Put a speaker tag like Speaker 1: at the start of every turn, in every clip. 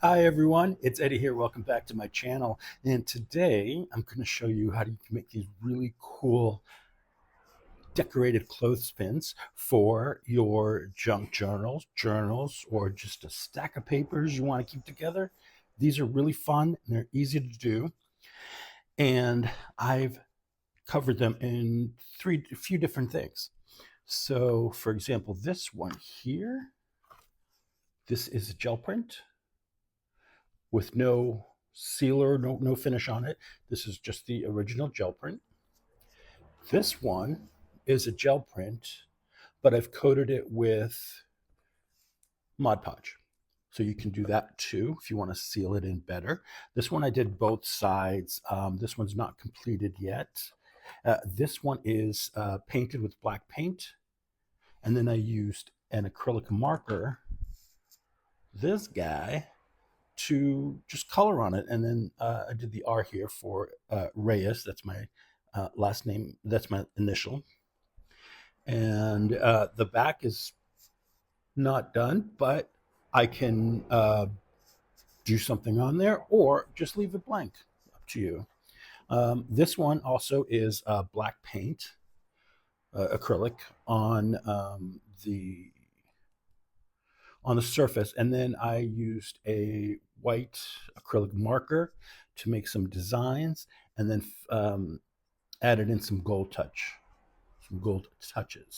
Speaker 1: Hi everyone, it's Eddie here. Welcome back to my channel. And today I'm going to show you how you can make these really cool decorated clothespins for your junk journals, or just a stack of papers you want to keep together. These are really fun and they're easy to do. And I've covered them in a few different things. So for example, this one here, this is a gel print with no sealer, no finish on it. This is just the original gel print. This one is a gel print, but I've coated it with Mod Podge. So you can do that too if you want to seal it in better. This one I did both sides. This one's not completed yet. This one is painted with black paint. And then I used an acrylic marker, this guy, to just color on it. And then I did the R here for Reyes. That's my last name. That's my initial. And the back is not done, but I can do something on there or just leave it blank. Up to you. This one also is black paint, acrylic on the surface, and then I used a white acrylic marker to make some designs, and then added in some gold touches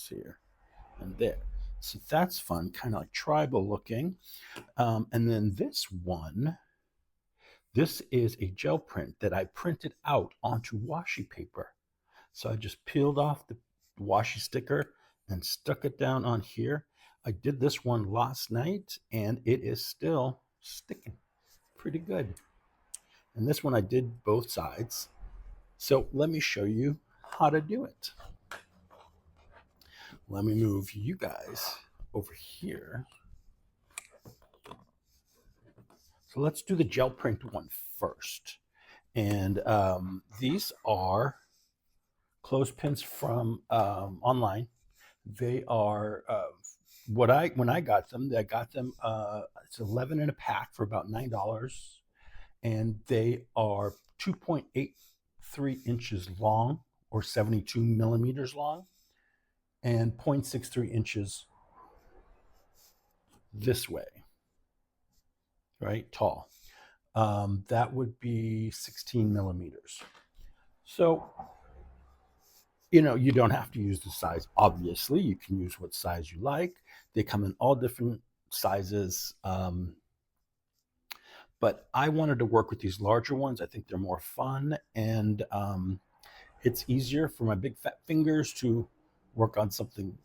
Speaker 1: here and there. So that's fun, kind of like tribal looking. And then this one, this is a gel print that I printed out onto washi paper. So I just peeled off the washi sticker and stuck it down on here. I did this one last night and it is still sticking pretty good. And this one I did both sides. So let me show you how to do it. Let me move you guys over here. So let's do the gel print one first. And these are clothespins from online. They are when I got them, it's 11 in a pack for about $9, and they are 2.83 inches long, or 72 millimeters long, and 0.63 inches this way, right, tall. That would be 16 millimeters. So, you don't have to use the size, obviously. You can use what size you like. They come in all different sizes. But I wanted to work with these larger ones. I think they're more fun, and it's easier for my big fat fingers to work on something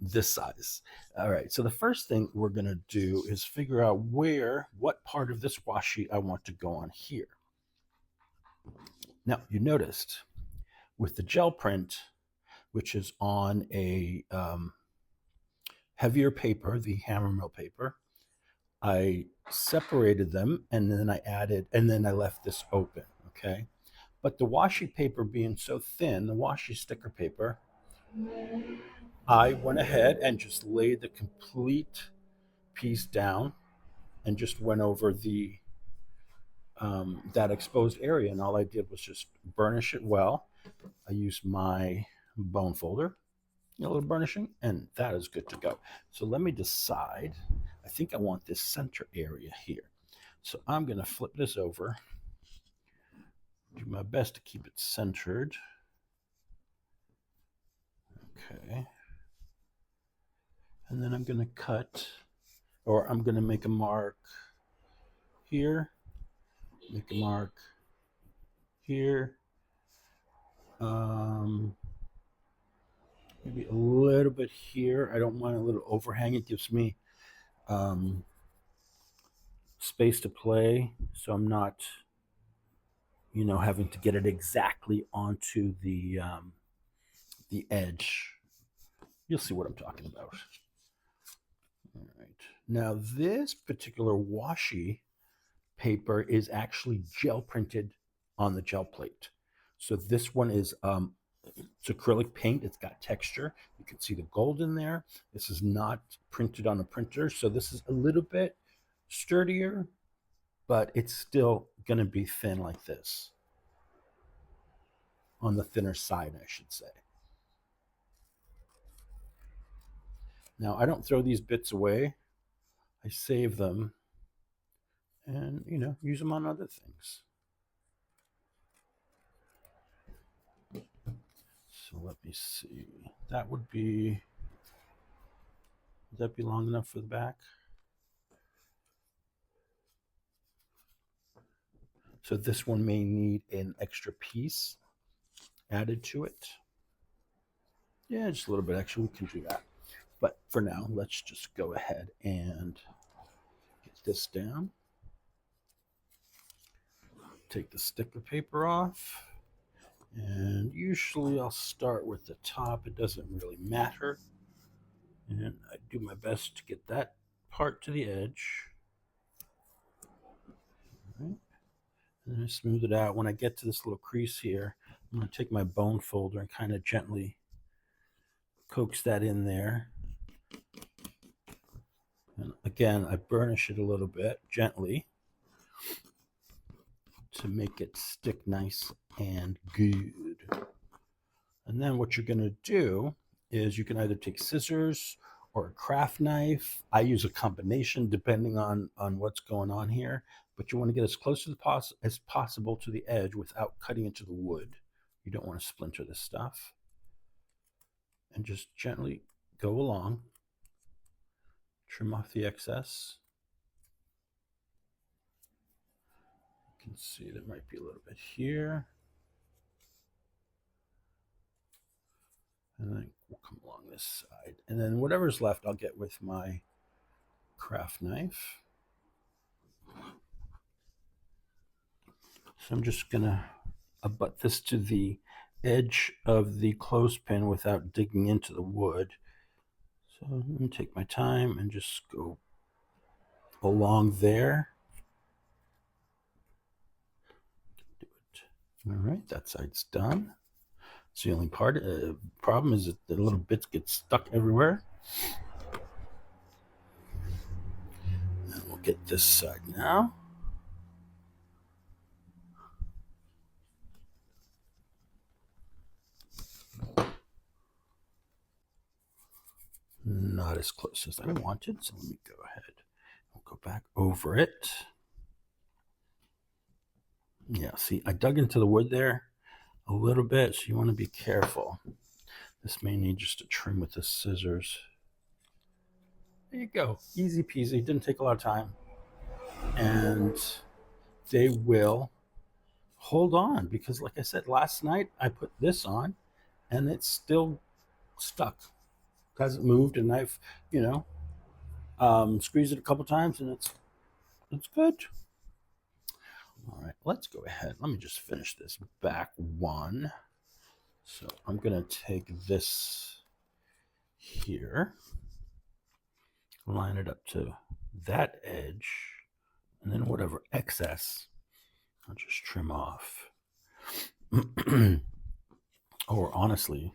Speaker 1: this size. All right, so the first thing we're going to do is figure out what part of this washi I want to go on here. Now, you noticed with the gel print, which is on a heavier paper, the Hammermill paper, I separated them, and then I left this open, okay? But the washi paper being so thin, the washi sticker paper, I went ahead and just laid the complete piece down and just went over that exposed area, and all I did was just burnish it well. I used my bone folder, a little burnishing, and that is good to go. So let me decide. I think I want this center area here. So I'm going to flip this over, do my best to keep it centered. Okay. And then I'm going to cut, or I'm going to make a mark here, make a mark here, maybe a little bit here. I don't want a little overhang. It gives me space to play, so I'm not, having to get it exactly onto the edge. You'll see what I'm talking about. All right. Now, this particular washi paper is actually gel printed on the gel plate. So this one is It's acrylic paint. It's got texture. You can see the gold in there. This is not printed on a printer, so this is a little bit sturdier, but it's still going to be thin like this. On the thinner side, I should say. Now, I don't throw these bits away. I save them and, use them on other things. So let me see. Would that be long enough for the back? So this one may need an extra piece added to it. Yeah, just a little bit extra. We can do that. But for now, let's just go ahead and get this down. Take the sticker paper off. And usually I'll start with the top. It doesn't really matter. And I do my best to get that part to the edge. All right. And then I smooth it out. When I get to this little crease here, I'm going to take my bone folder and kind of gently coax that in there. And again, I burnish it a little bit gently to make it stick nice and good. And then what you're going to do is you can either take scissors or a craft knife. I use a combination depending on what's going on here, but you want to get as close as possible to the edge without cutting into the wood. You don't want to splinter this stuff. And just gently go along, trim off the excess. You can see there might be a little bit here. And then we'll come along this side. And then whatever's left, I'll get with my craft knife. So I'm just going to abut this to the edge of the clothespin without digging into the wood. So I'm going to take my time and just go along there. Do it. All right, that side's done. It's the only problem is that the little bits get stuck everywhere. And we'll get this side now. Not as close as I wanted, so let me go ahead. We'll go back over it. Yeah, see, I dug into the wood there a little bit, so you want to be careful. This may need just a trim with the scissors. There you go. Easy peasy. Didn't take a lot of time. And they will hold on because, like I said, last night I put this on and it's still stuck. It hasn't moved, and I've, squeezed it a couple times and it's good. All right, let's go ahead. Let me just finish this back one. So I'm going to take this here, line it up to that edge, and then whatever excess, I'll just trim off. Or honestly,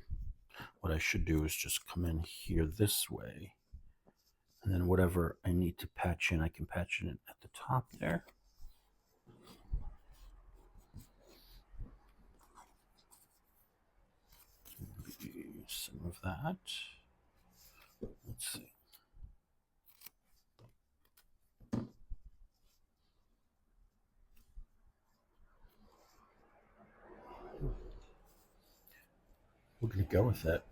Speaker 1: what I should do is just come in here this way, and then whatever I need to patch in, I can patch it in at the top there. Some of that. Let's see. We're going to go with it.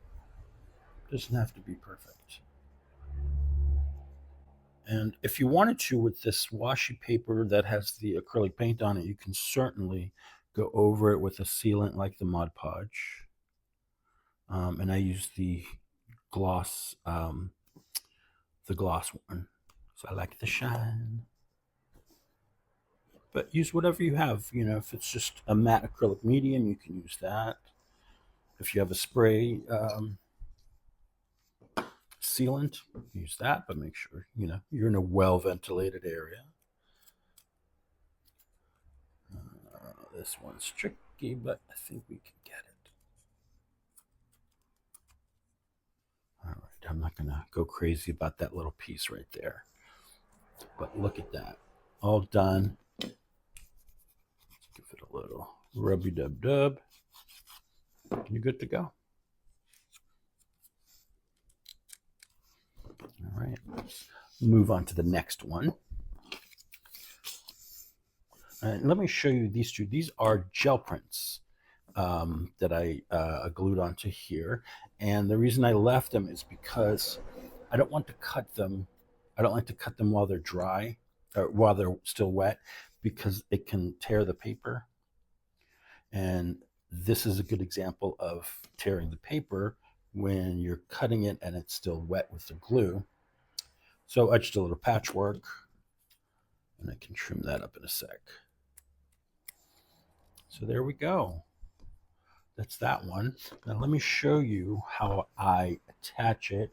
Speaker 1: Doesn't have to be perfect. And if you wanted to, with this washi paper that has the acrylic paint on it, you can certainly go over it with a sealant like the Mod Podge. And I use the gloss one, so I like the shine. But use whatever you have. If it's just a matte acrylic medium, you can use that. If you have a spray sealant, use that, but make sure you're in a well-ventilated area. This one's tricky, but I think we can get it. I'm not going to go crazy about that little piece right there. But look at that. All done. Let's give it a little rubby-dub-dub. You're good to go. All right. Move on to the next one. And let me show you these two. These are gel prints that I glued onto here. And the reason I left them is because I don't want to cut them. I don't like to cut them while they're dry or while they're still wet, because it can tear the paper. And this is a good example of tearing the paper when you're cutting it and it's still wet with the glue. So I just did a little patchwork, and I can trim that up in a sec. So there we go. That's that one. Now let me show you how I attach it.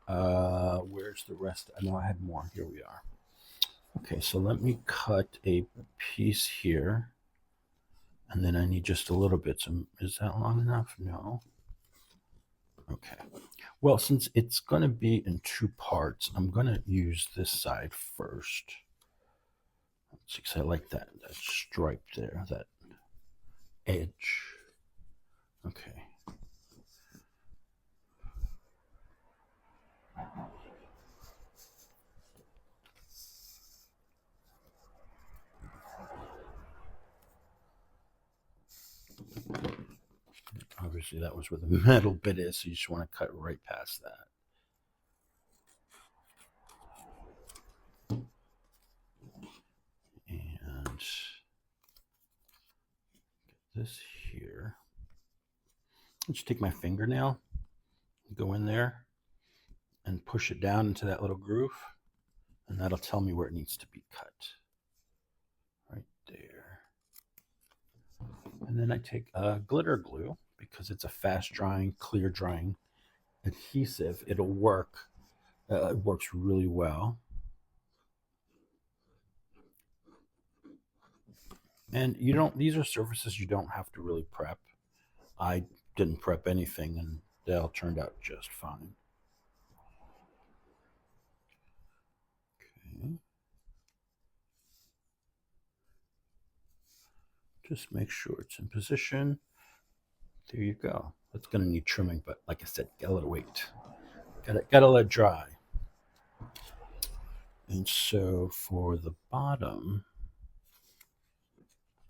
Speaker 1: Where's the rest? I know I had more. Here we are. Okay, so let me cut a piece here. And then I need just a little bit. So is that long enough? No. Okay. Well, since it's going to be in two parts, I'm going to use this side first. Because I like that stripe there, that edge. Okay. Obviously, that was where the metal bit is, so you just want to cut right past that. And get this here. Just take my fingernail, go in there, and push it down into that little groove, and that'll tell me where it needs to be cut. Right there. And then I take glitter glue, because it's a fast drying, clear drying adhesive. It'll work. It works really well. And you don't, these are surfaces you don't have to really prep. I didn't prep anything, and they all turned out just fine. Okay. Just make sure it's in position. There you go. It's going to need trimming, but like I said, gotta let it wait. Gotta let it dry. And so for the bottom,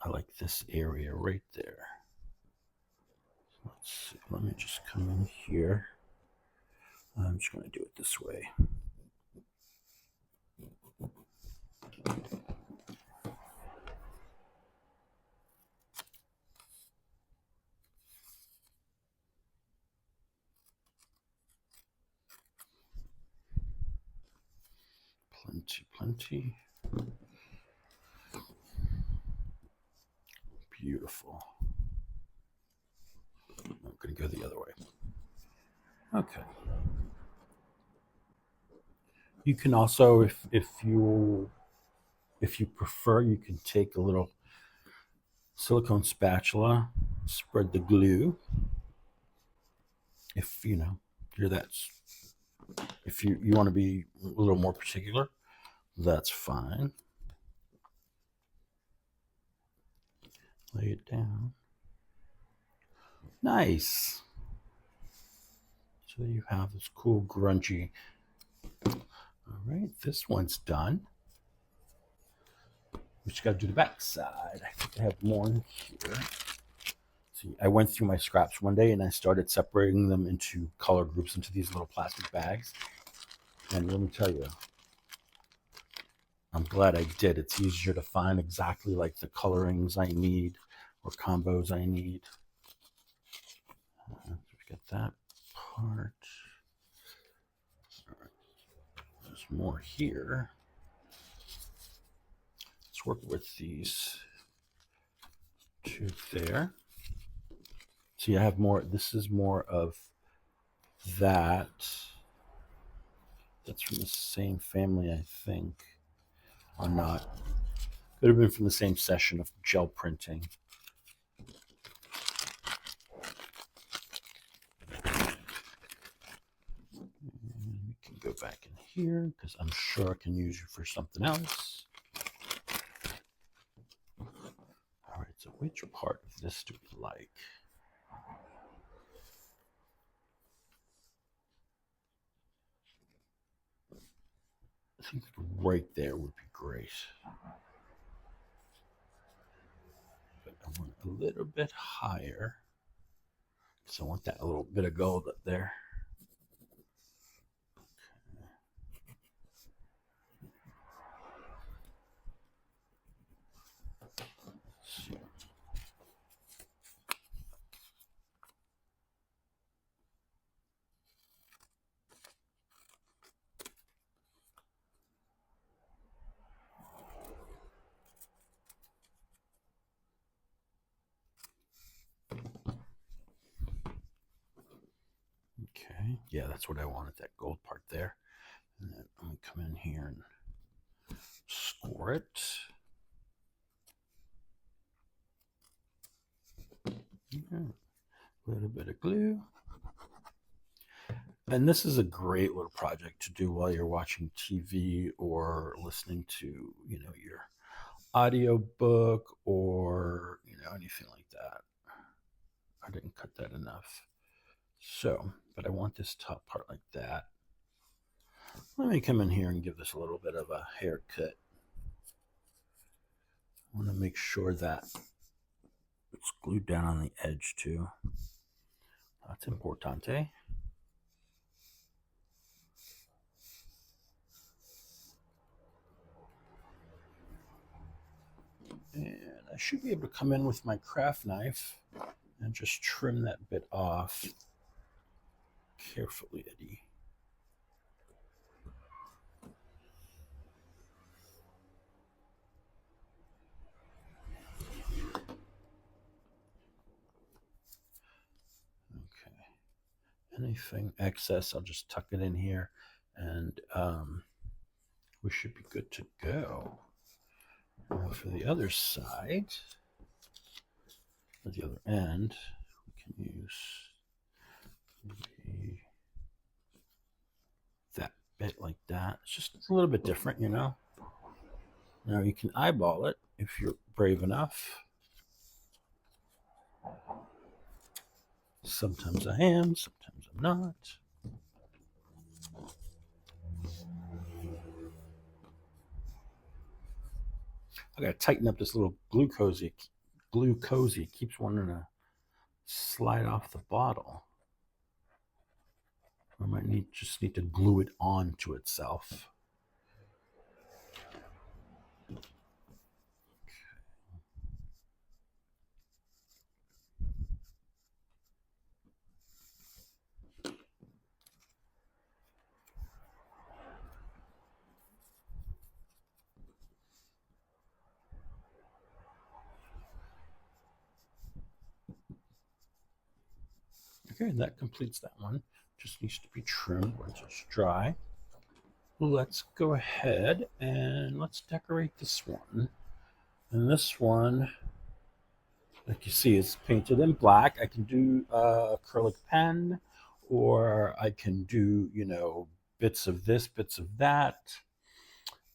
Speaker 1: I like this area right there. Let's see. Let me just come in here. I'm just going to do it this way. Plenty. Beautiful. I'm going to go the other way. Okay. You can also, if you prefer, you can take a little silicone spatula, spread the glue. If you know you're that, if you want to be a little more particular, that's fine. Lay it down. Nice. So you have this cool grungy. All right, this one's done. We just got to do the back side. I think I have more in here. See, I went through my scraps one day and I started separating them into color groups into these little plastic bags. And let me tell you, I'm glad I did. It's easier to find exactly like the colorings I need or combos I need. Let's get that part. All right. There's more here. Let's work with these two there. See, I have more. This is more of that. That's from the same family, I think. Or not. Could have been from the same session of gel printing. go back in here because I'm sure I can use you for something else. All right, so which part of this do we like? I think right there would be great. But I want a little bit higher because I want that little bit of gold up there. So, okay, yeah, that's what I wanted, that gold part there. And then I'm going to come in here and score it. A little bit of glue. And this is a great little project to do while you're watching TV or listening to, your audio book or, anything like that. I didn't cut that enough. So, but I want this top part like that. Let me come in here and give this a little bit of a haircut. I want to make sure that it's glued down on the edge too. That's importante. And I should be able to come in with my craft knife and just trim that bit off carefully, Eddie. Okay. Anything excess, I'll just tuck it in here, and we should be good to go. Now for the other side, or the other end, we can use that bit like that. It's just a little bit different, Now you can eyeball it if you're brave enough. Sometimes I am, sometimes I'm not. I gotta tighten up this little glue cozy. It keeps wanting to slide off the bottle. I might just need to glue it onto itself. Okay, that completes that one. Just needs to be trimmed once it's dry. Let's go ahead and let's decorate this one. And this one, like you see, it's painted in black. I can do acrylic pen, or I can do, bits of this, bits of that.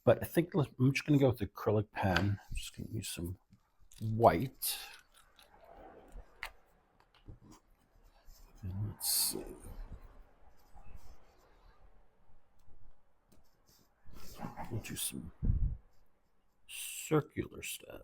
Speaker 1: But I think I'm just going to go with acrylic pen. I'm just going to use some white. And let's see. We'll do some circular stuff.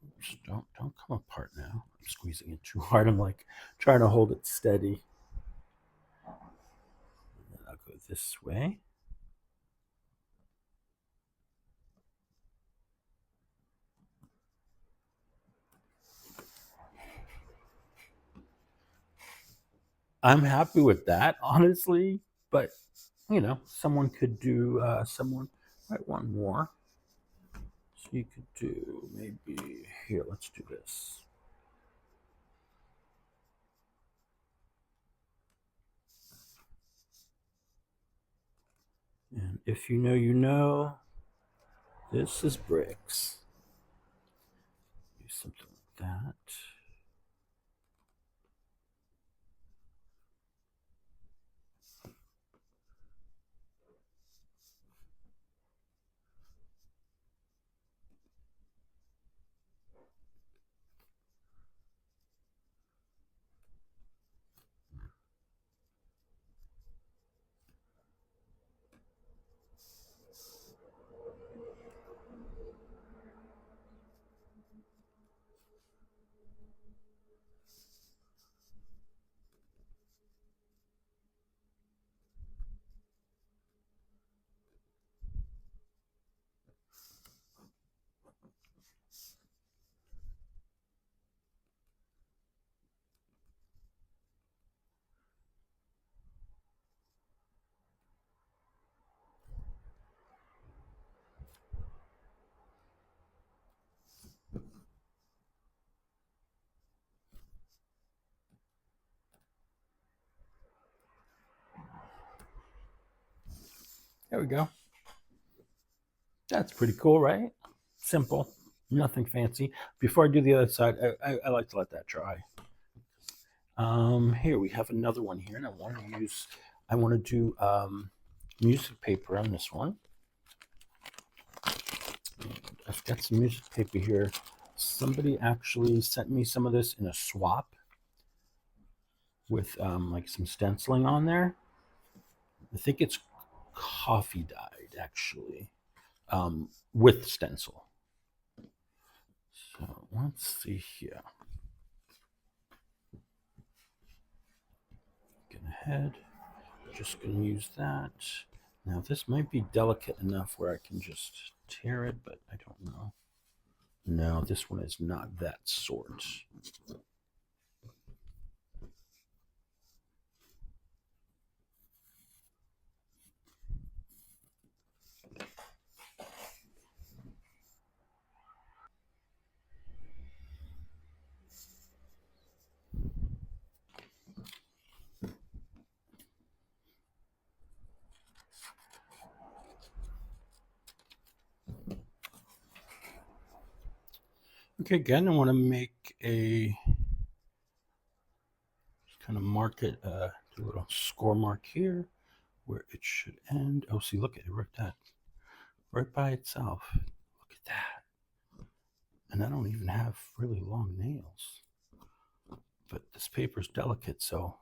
Speaker 1: Oops, don't come apart now. I'm squeezing it too hard. I'm like trying to hold it steady. And then I'll go this way. I'm happy with that, honestly. But someone could do. Someone might want more. So you could do maybe here. Let's do this. And if you know, you know, this is bricks. Do something like that. There we go. That's pretty cool, right? Simple, nothing fancy. Before I do the other side, I like to let that dry. Here we have another one here, and I want to do music paper on this one. I've got some music paper here. Somebody actually sent me some of this in a swap with like some stenciling on there. I think it's coffee dyed actually, with stencil. So let's see here. Get ahead. Just going to use that. Now this might be delicate enough where I can just tear it, but I don't know. No, this one is not that sort. Okay, again, I want to make a kind of mark it, do a little score mark here where it should end. Oh, see, look at it, right that right by itself. Look at that. And I don't even have really long nails. But this paper is delicate, so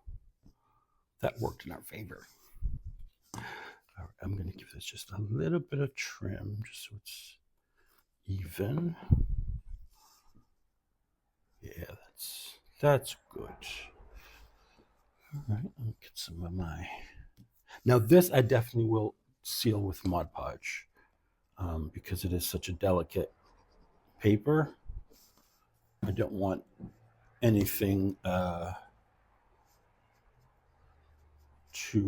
Speaker 1: that worked in our favor. All right, I'm going to give this just a little bit of trim just so it's even. Yeah, that's good. All right, let me get some of my. Now this I definitely will seal with Mod Podge because it is such a delicate paper. I don't want anything to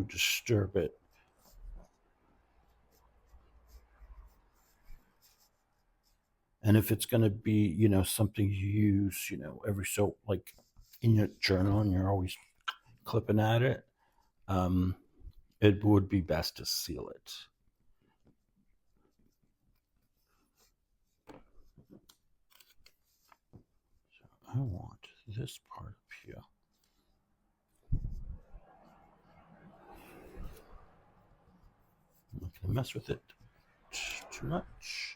Speaker 1: disturb it. And if it's going to be, something you use, every so like in your journal and you're always clipping at it, it would be best to seal it. So I want this part up here. I'm not going to mess with it too much.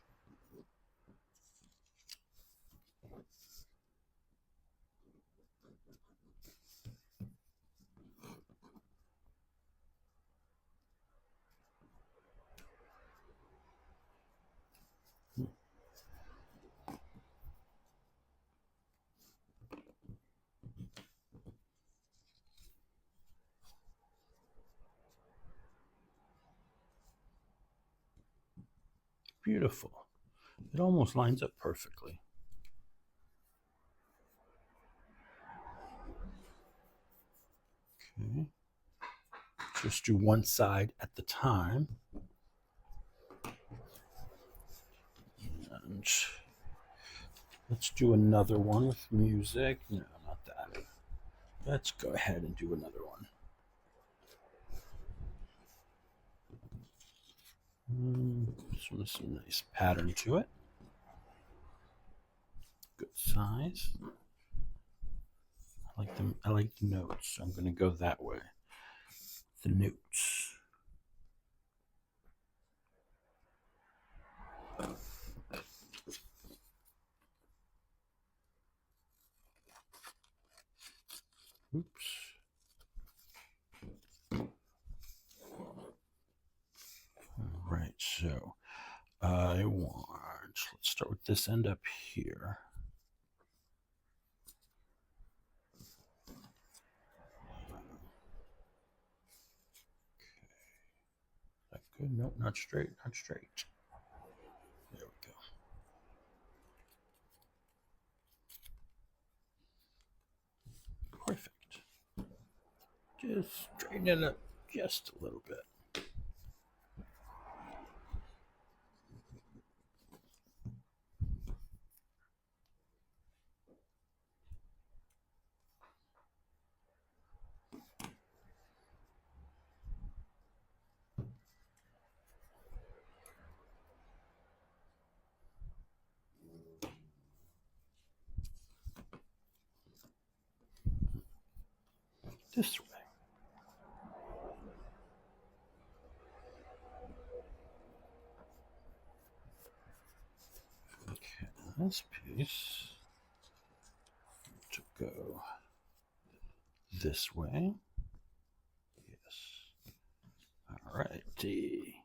Speaker 1: Beautiful. It almost lines up perfectly. Okay. Just do one side at the time. And let's do another one with music. No, not that. Let's go ahead and do another one. This one has some nice pattern to it. Good size. I like them. I like the notes. So I'm going to go that way. The notes. Oops. All right, so I want, let's start with this end up here. Okay. Is that good? Nope, not straight, not straight. There we go. Perfect. Just straighten it up just a little bit. This way. Okay, this piece to go this way. Yes. All righty.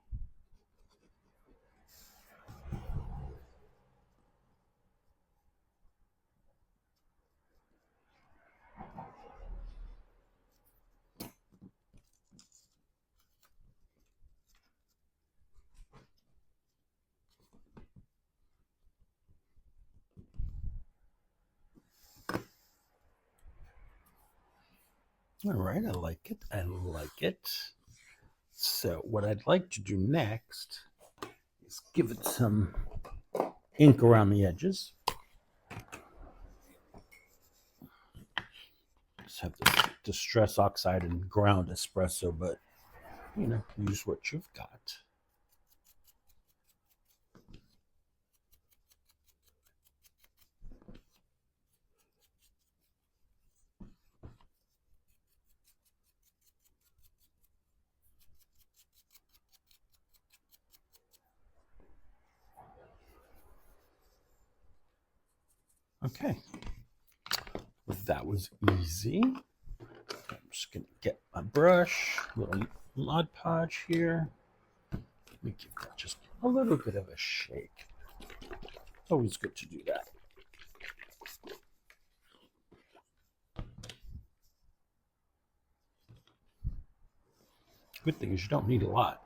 Speaker 1: All right, I like it. I like it. So what I'd like to do next is give it some ink around the edges. Just have this Distress Oxide and ground espresso, but you know, use what you've got. Okay, well, that was easy. I'm just gonna get my brush, little Mod Podge here. Let me give that just a little bit of a shake. Always good to do that. Good thing is you don't need a lot.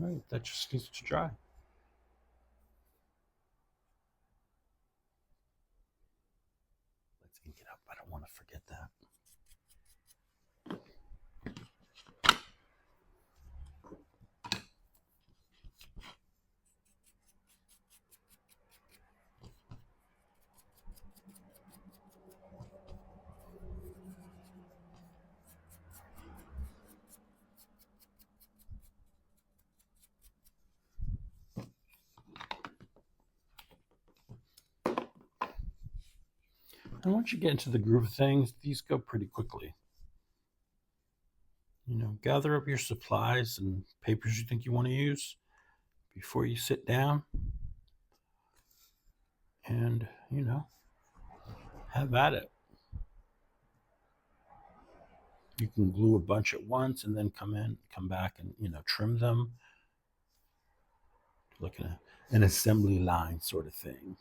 Speaker 1: All right, that just needs to dry. Let's ink it up. I don't want to forget that. And once you get into the groove of things, these go pretty quickly. You know, gather up your supplies and papers you think you want to use before you sit down. And, you know, have at it. You can glue a bunch at once and then come back and, you know, trim them. Like an assembly line sort of thing.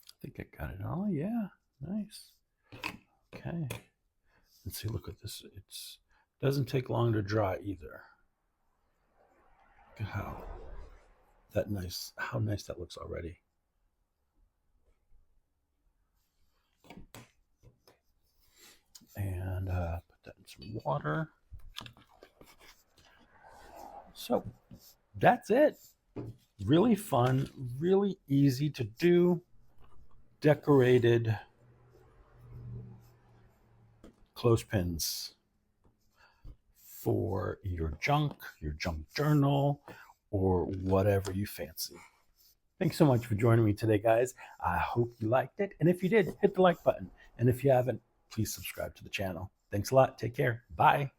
Speaker 1: I think I got it all. Yeah, nice. Okay. Let's see, look at this. It doesn't take long to dry either. Look at how that nice, how nice that looks already. And put that in some water. So that's it. Really fun, really easy to do, decorated clothespins for your junk journal, or whatever you fancy. Thanks so much for joining me today, guys. I hope you liked it. And if you did, hit the like button. And if you haven't, please subscribe to the channel. Thanks a lot. Take care. Bye.